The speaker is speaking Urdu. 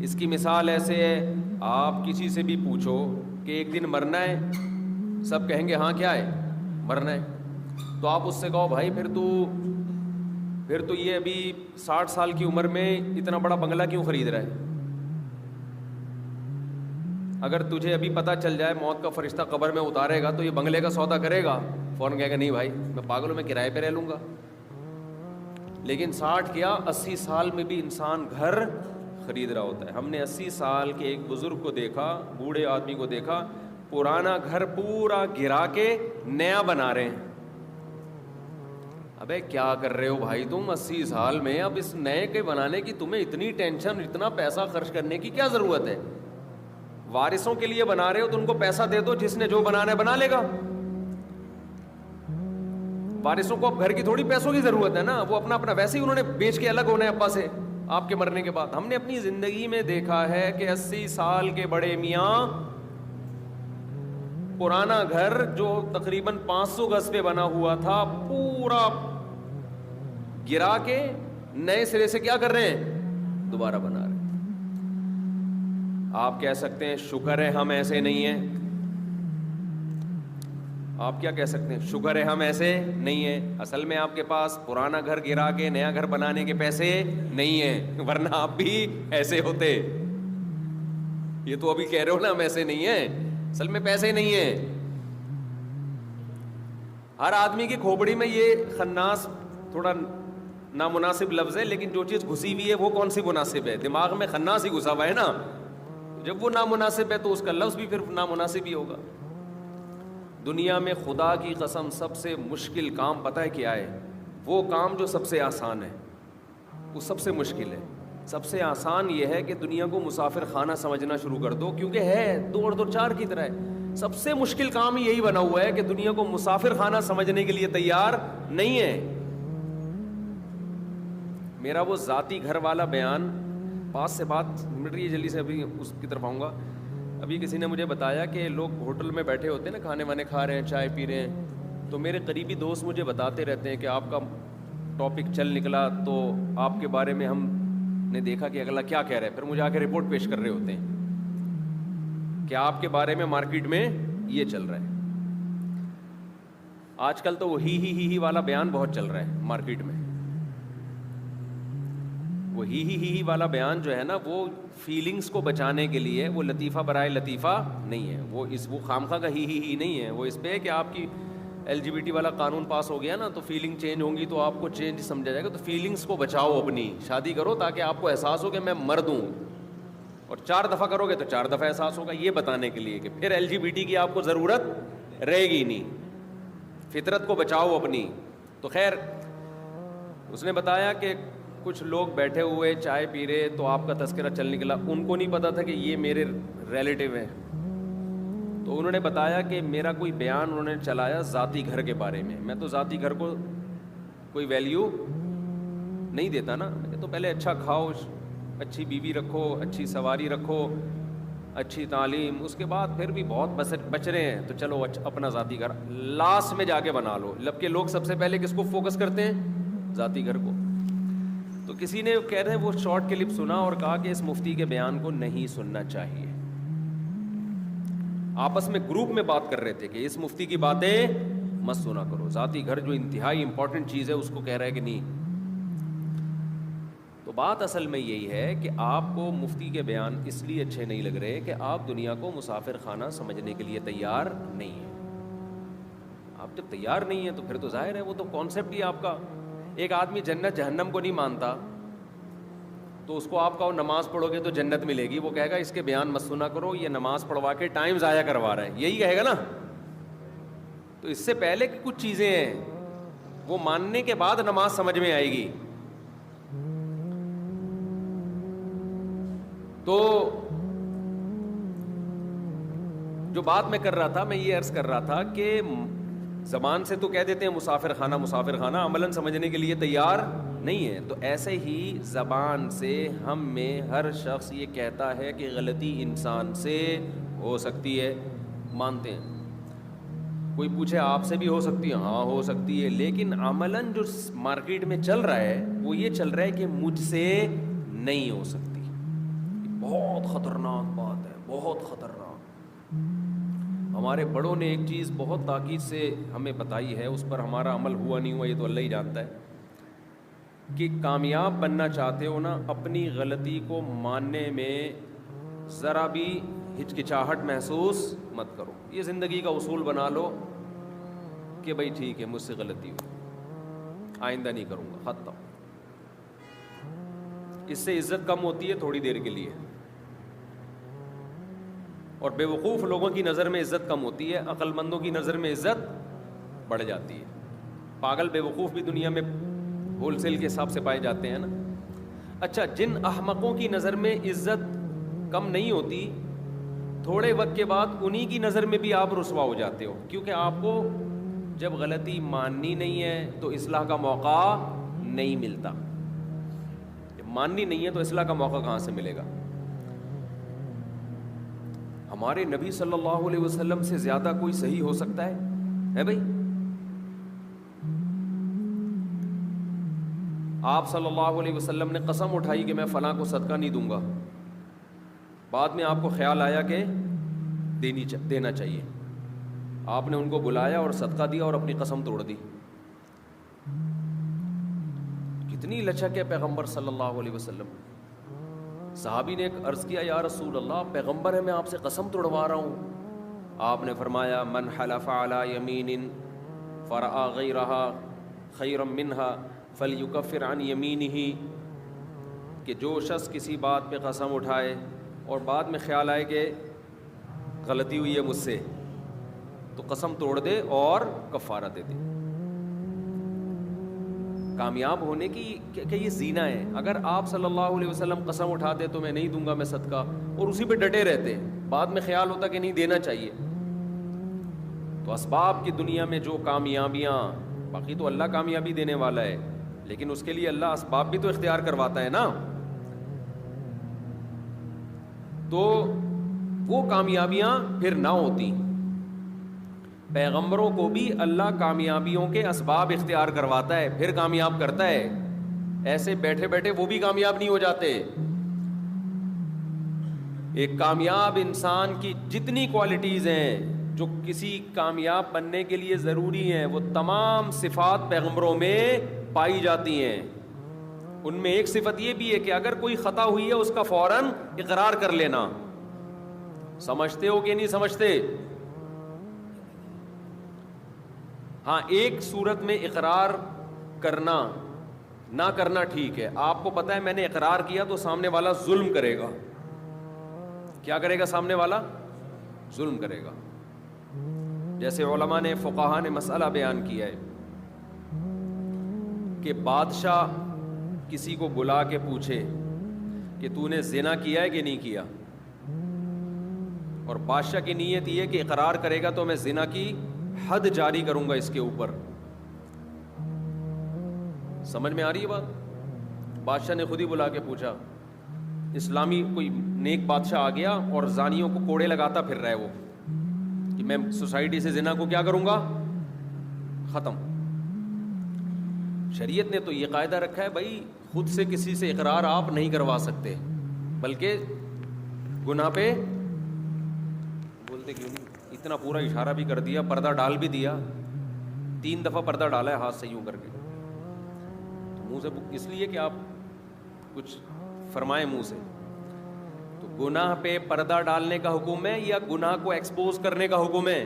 اس کی مثال ایسے ہے، آپ کسی سے بھی پوچھو کہ ایک دن مرنا ہے، سب کہیں گے ہاں کیا ہے مرنا ہے. تو آپ اس سے کہو بھائی پھر تو یہ ابھی 60 سال کی عمر میں اتنا بڑا بنگلہ کیوں خرید رہا ہے؟ اگر تجھے ابھی پتہ چل جائے موت کا فرشتہ قبر میں اتارے گا تو یہ بنگلے کا سودا کرے گا؟ فوراً کہے گا نہیں بھائی میں پاگل ہوں، میں کرائے پہ رہ لوں گا. لیکن 60 کیا 80 سال میں بھی انسان گھر خرید رہا ہوتا ہے. ہم نے 80 سال کے ایک بزرگ کو دیکھا، بوڑھے آدمی کو دیکھا، پرانا گھر پورا گرا کے نیا بنا رہے ہیں. ابے کیا کر رہے ہو بھائی تم 80 سال میں؟ اب اس نئے کے بنانے کی تمہیں اتنی ٹینشن، اتنا پیسہ خرچ کرنے کی کیا ضرورت ہے؟ وارثوں کے لیے بنا رہے ہو تو ان کو پیسہ دے دو، جس نے جو بنانا ہے بنا لے گا. وارثوں کو اب گھر کی تھوڑی پیسوں کی ضرورت ہے نا، وہ اپنا ویسے ہی انہوں نے بیچ کے الگ ہونا ہے ابا سے آپ کے مرنے کے بعد. ہم نے اپنی زندگی میں دیکھا ہے کہ 80 سال کے بڑے میاں پرانا گھر جو تقریباً 500 گز پہ بنا ہوا تھا پورا گرا کے نئے سرے سے کیا کر رہے ہیں؟ دوبارہ بنا رہے ہیں. آپ کہہ سکتے ہیں شکر ہے ہم ایسے نہیں ہیں. آپ کیا کہہ سکتے ہیں؟ شکر ہے ہم ایسے نہیں ہیں. اصل میں آپ کے پاس پرانا گھر گرا کے نیا گھر بنانے کے پیسے نہیں ہیں، ورنہ آپ بھی ایسے ہوتے. یہ تو ابھی کہہ رہے ہو نا ہم ایسے نہیں ہیں، اصل میں پیسے نہیں ہیں. ہر آدمی کی کھوپڑی میں یہ خناس تھوڑا نامناسب لفظ ہے، لیکن جو چیز گھسی ہوئی ہے وہ کون سی مناسب ہے؟ دماغ میں خناس ہی گھسا ہوا ہے نا. جب وہ نامناسب ہے تو اس کا لفظ بھی پھر نامناسب ہی ہوگا. دنیا میں خدا کی قسم سب سے مشکل کام پتہ ہے کیا ہے؟ وہ کام جو سب سے آسان ہے وہ سب سے مشکل ہے. سب سے آسان یہ ہے کہ دنیا کو مسافر خانہ سمجھنا شروع کر دو، کیونکہ ہے 2 اور 2 4 کی طرح ہے. سب سے مشکل کام یہی بنا ہوا ہے کہ دنیا کو مسافر خانہ سمجھنے کے لیے تیار نہیں ہے. میرا وہ ذاتی گھر والا بیان، پاس سے بات مٹ رہی ہے جلدی سے، ابھی اس کی طرف آؤں گا. ابھی کسی نے مجھے بتایا کہ لوگ ہوٹل میں بیٹھے ہوتے ہیں نا، کھانے وانے کھا رہے ہیں، چائے پی رہے ہیں، تو میرے قریبی دوست مجھے بتاتے رہتے ہیں کہ آپ کا ٹاپک چل نکلا تو آپ کے بارے میں ہم نے دیکھا کہ اگلا کیا کہہ رہا ہے. پھر مجھے آ کے رپورٹ پیش کر رہے ہوتے ہیں کہ آپ کے بارے میں مارکیٹ میں یہ چل رہا ہے. آج کل تو وہ ہی والا بیان بہت چل رہا ہے مارکیٹ میں. وہ ہی والا بیان جو ہے نا، وہ فیلنگز کو بچانے کے لیے، وہ لطیفہ برائے لطیفہ نہیں ہے. وہ خامخواہ کا ہی نہیں ہے. وہ اس پہ ہے کہ آپ کی LGBT والا قانون پاس ہو گیا نا تو فیلنگ چینج ہوں گی تو آپ کو چینج سمجھا جائے گا. تو فیلنگز کو بچاؤ، اپنی شادی کرو تاکہ آپ کو احساس ہو کہ میں مرد ہوں، اور 4 دفعہ کرو گے تو 4 دفعہ احساس ہوگا. یہ بتانے کے لیے کہ پھر LGBT کی آپ کو ضرورت رہے گی نہیں. فطرت کو بچاؤ اپنی. تو خیر اس نے بتایا کہ کچھ لوگ بیٹھے ہوئے چائے پی رہے تو آپ کا تذکرہ چل نکلا. ان کو نہیں پتا تھا کہ یہ میرے ریلیٹیو ہیں. تو انہوں نے بتایا کہ میرا کوئی بیان انہوں نے چلایا ذاتی گھر کے بارے میں. میں تو ذاتی گھر کو کوئی ویلیو نہیں دیتا نا. تو پہلے اچھا کھاؤ، اچھی بیوی رکھو، اچھی سواری رکھو، اچھی تعلیم، اس کے بعد پھر بھی بہت بچ رہے ہیں تو چلو اپنا ذاتی گھر لاسٹ میں جا کے بنا لو. جبکہ لوگ سب سے پہلے کس کو فوکس کرتے ہیں؟ ذاتی گھر کو. تو کسی نے کہہ رہے ہیں وہ شارٹ کلپ سنا اور کہا کہ اس مفتی کے بیان کو نہیں سننا چاہیے. آپس میں گروپ میں بات کر رہے تھے کہ اس مفتی کی باتیں مت سنا کرو. ذاتی گھر جو انتہائی امپورٹنٹ چیز ہے اس کو کہہ رہا ہے کہ نہیں. تو بات اصل میں یہی ہے کہ آپ کو مفتی کے بیان اس لیے اچھے نہیں لگ رہے کہ آپ دنیا کو مسافر خانہ سمجھنے کے لیے تیار نہیں ہیں. آپ جب تیار نہیں ہیں تو پھر تو ظاہر ہے وہ تو کانسیپٹ ہی آپ کا. ایک آدمی جنت جہنم کو نہیں مانتا تو اس کو آپ کہو نماز پڑھو گے تو جنت ملے گی، وہ کہے گا اس کے بیان مت سنا کرو، یہ نماز پڑھوا کے ٹائم ضائع کروا رہا ہے، یہی کہے گا نا. تو اس سے پہلے کہ کچھ چیزیں ہیں وہ ماننے کے بعد نماز سمجھ میں آئے گی. تو جو بات میں کر رہا تھا، میں یہ عرض کر رہا تھا کہ زبان سے تو کہہ دیتے ہیں مسافر خانہ، عملاً سمجھنے کے لیے تیار نہیں ہے. تو ایسے ہی زبان سے ہم میں ہر شخص یہ کہتا ہے کہ غلطی انسان سے ہو سکتی ہے، مانتے ہیں. کوئی پوچھے آپ سے بھی ہو سکتی ہے؟ ہاں ہو سکتی ہے. لیکن عملاً جو مارکیٹ میں چل رہا ہے وہ یہ چل رہا ہے کہ مجھ سے نہیں ہو سکتی. بہت خطرناک بات ہے، بہت خطرناک۔ ہمارے بڑوں نے ایک چیز بہت تاکید سے ہمیں بتائی ہے، اس پر ہمارا عمل ہوا نہیں ہوا یہ تو اللہ ہی جانتا ہے، کہ کامیاب بننا چاہتے ہو نا، اپنی غلطی کو ماننے میں ذرا بھی ہچکچاہٹ محسوس مت کرو۔ یہ زندگی کا اصول بنا لو کہ بھائی ٹھیک ہے، مجھ سے غلطی ہوئی، آئندہ نہیں کروں گا، ختم۔ اس سے عزت کم ہوتی ہے تھوڑی دیر کے لیے، اور بے وقوف لوگوں کی نظر میں عزت کم ہوتی ہے، عقل مندوں کی نظر میں عزت بڑھ جاتی ہے۔ پاگل بے وقوف بھی دنیا میں ہول سیل کے حساب سے پائے جاتے ہیں نا۔ اچھا، جن احمقوں کی نظر میں عزت کم نہیں ہوتی، تھوڑے وقت کے بعد انہی کی نظر میں بھی آپ رسوا ہو جاتے ہو، کیونکہ آپ کو جب غلطی ماننی نہیں ہے تو اصلاح کا موقع نہیں ملتا۔ جب ماننی نہیں ہے تو اصلاح کا موقع کہاں سے ملے گا؟ ہمارے نبی صلی اللہ علیہ وسلم سے زیادہ کوئی صحیح ہو سکتا ہے بھائی؟ آپ صلی اللہ علیہ وسلم نے قسم اٹھائی کہ میں فلاں کو صدقہ نہیں دوں گا، بعد میں آپ کو خیال آیا کہ دینا چاہیے، آپ نے ان کو بلایا اور صدقہ دیا اور اپنی قسم توڑ دی۔ کتنی لچک ہے پیغمبر صلی اللہ علیہ وسلم۔ صحابی نے ایک عرض کیا، یا رسول اللہ، پیغمبر ہے، میں آپ سے قسم توڑوا رہا ہوں۔ آپ نے فرمایا، من حلف علی یمین فرأى غیرها خیرا منها فلیکفر عن یمینہ، کہ جو شخص کسی بات پہ قسم اٹھائے اور بعد میں خیال آئے کہ غلطی ہوئی ہے مجھ سے، تو قسم توڑ دے اور کفارہ دے دے۔ کامیاب ہونے کی کہ یہ زینہ ہے۔ اگر آپ صلی اللہ علیہ وسلم قسم اٹھاتے تو میں نہیں دوں گا میں صدقہ، اور اسی پہ ڈٹے رہتے، بعد میں خیال ہوتا کہ نہیں دینا چاہیے، تو اسباب کی دنیا میں جو کامیابیاں، باقی تو اللہ کامیابی دینے والا ہے، لیکن اس کے لیے اللہ اسباب بھی تو اختیار کرواتا ہے نا، تو وہ کامیابیاں پھر نہ ہوتی۔ پیغمبروں کو بھی اللہ کامیابیوں کے اسباب اختیار کرواتا ہے، پھر کامیاب کرتا ہے، ایسے بیٹھے بیٹھے وہ بھی کامیاب نہیں ہو جاتے۔ ایک کامیاب انسان کی جتنی کوالٹیز ہیں جو کسی کامیاب بننے کے لیے ضروری ہیں، وہ تمام صفات پیغمبروں میں پائی جاتی ہیں۔ ان میں ایک صفت یہ بھی ہے کہ اگر کوئی خطا ہوئی ہے اس کا فوراً اقرار کر لینا۔ سمجھتے ہو کہ نہیں سمجھتے؟ ہاں، ایک صورت میں اقرار کرنا نہ کرنا ٹھیک ہے۔ آپ کو پتہ ہے میں نے اقرار کیا تو سامنے والا ظلم کرے گا۔ کیا کرے گا سامنے والا؟ ظلم کرے گا۔ جیسے علماء نے، فقہاء نے مسئلہ بیان کیا ہے کہ بادشاہ کسی کو بلا کے پوچھے کہ تو نے زنا کیا ہے کہ نہیں کیا، اور بادشاہ کی نیت یہ کہ اقرار کرے گا تو میں زنا کی حد جاری کروں گا اس کے اوپر۔ سمجھ میں آ رہی ہے بات؟ بادشاہ نے خود ہی بلا کے پوچھا، اسلامی کوئی نیک بادشاہ آ گیا اور زانیوں کو کوڑے لگاتا پھر رہا ہے وہ، کہ میں سوسائٹی سے زنا کو کیا کروں گا؟ ختم۔ شریعت نے تو یہ قاعدہ رکھا ہے بھائی، خود سے کسی سے اقرار آپ نہیں کروا سکتے، بلکہ گناہ پہ بولتے کیوں نہیں، اتنا پورا اشارہ بھی کر دیا، پردہ ڈال بھی دیا، 3 دفعہ پردہ ڈالا ہے ہاتھ سے یوں کر کے، تو منہ سے اس لیے کہ آپ کچھ فرمائیں منہ سے، تو گناہ پہ پردہ ڈالنے کا حکم ہے یا گناہ کو ایکسپوز کرنے کا حکم ہے؟